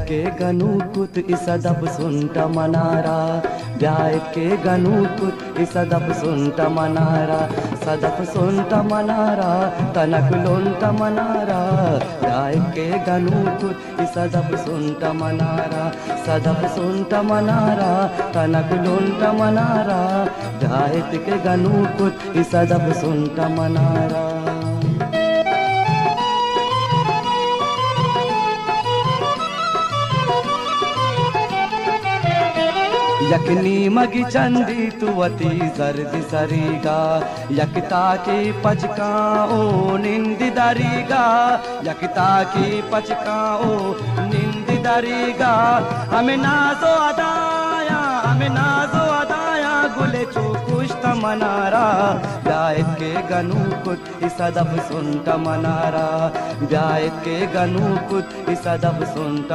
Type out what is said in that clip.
के गनुकुत इसदब सुंट मनारा ब्यायत के गनुकुत इसदब सुंट मनारा सदब सुंट मनारा तनक लोंट मनारा ब्यायत के गनुकुत इसदब सुंट मनारा सदब सुंट मनारा तनक लोंट मनारा ब्यायत के गनुकुत इसदब सुंट मनारा। यकनी मगी चंदी तुवती जर्द सरीगा यकता की पचका ओ निंद दरीगा यकता की पचका ओ निंद दरीगा हमें नाजो अदाया हमें नाजो अदाया गुले चुकुश्त मनारा ब्यायत के गनुकुत इसदब सुंट मनारा ब्यायत के गनुकुत इसदब सुंट